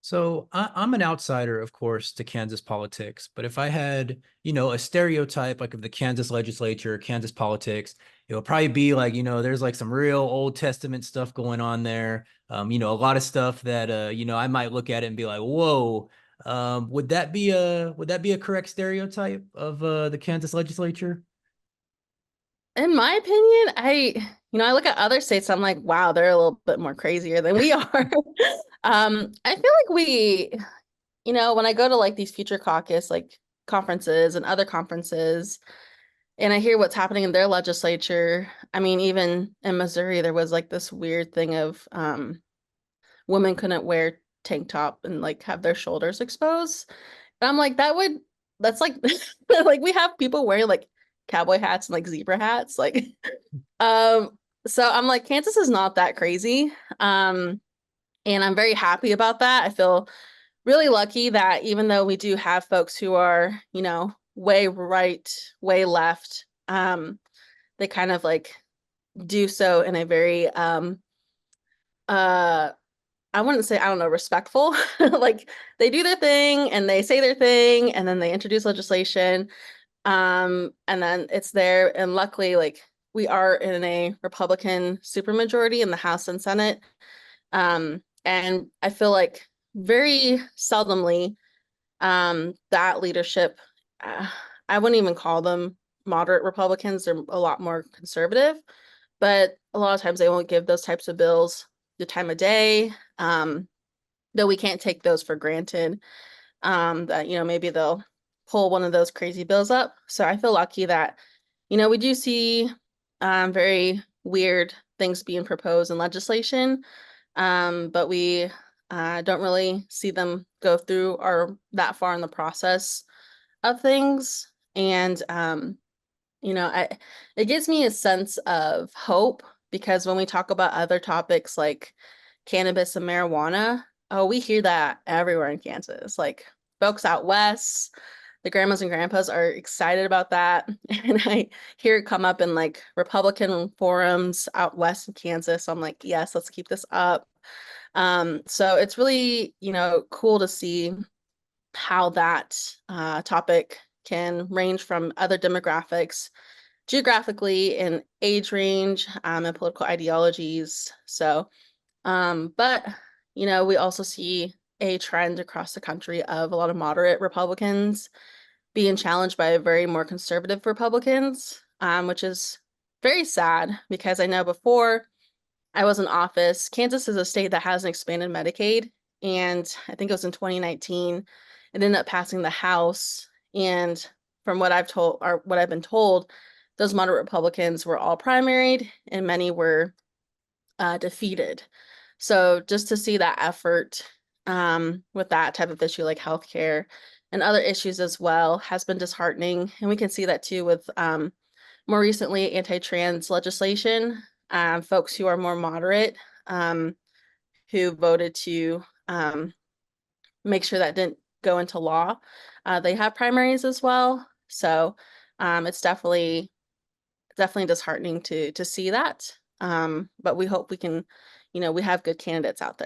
So I'm an outsider, of course, to Kansas politics. But if I had, a stereotype like of the Kansas legislature, Kansas politics, it would probably be like, there's like some real Old Testament stuff going on there. A lot of stuff that I might look at it and be like, whoa. Would that be a correct stereotype of the Kansas legislature? In my opinion, I look at other states, I'm like, wow, they're a little bit more crazier than we are. I feel like when I go to like these future caucus like conferences and other conferences, and I hear what's happening in their legislature. I mean, even in Missouri, there was like this weird thing of women couldn't wear tank top and like have their shoulders exposed. And I'm like, that's like like we have people wearing like cowboy hats and like zebra hats. Like um so I'm like, Kansas is not that crazy. And I'm very happy about that. I feel really lucky that even though we do have folks who are, way right, way left, they kind of like do so in a very uh I wouldn't say, I don't know, respectful. Like they do their thing and they say their thing and then they introduce legislation. And then it's there. And luckily, like we are in a Republican supermajority in the House and Senate. And I feel like very seldomly, that leadership, uh, I wouldn't even call them moderate Republicans. They're a lot more conservative, but a lot of times they won't give those types of bills the time of day. Though we can't take those for granted. That, maybe they'll pull one of those crazy bills up. So I feel lucky that, we do see very weird things being proposed in legislation, but we don't really see them go through or that far in the process of things. And I it gives me a sense of hope because when we talk about other topics like cannabis and marijuana, oh, we hear that everywhere in Kansas. Like folks out west, the grandmas and grandpas are excited about that. And I hear it come up in like Republican forums out west in Kansas. So I'm like, yes, let's keep this up. So it's really, cool to see how that topic can range from other demographics geographically and age range, and political ideologies. So, but we also see a trend across the country of a lot of moderate Republicans being challenged by very more conservative Republicans, which is very sad because I know before I was in office, Kansas is a state that hasn't expanded Medicaid, and I think it was in 2019, it ended up passing the House, and from what I've been told, those moderate Republicans were all primaried and many were defeated. So just to see that effort with that type of issue like healthcare and other issues as well has been disheartening. And we can see that too with more recently anti-trans legislation. Folks who are more moderate who voted to make sure that didn't go into law. They have primaries as well. So it's definitely disheartening to see that. But we hope we can, we have good candidates out there.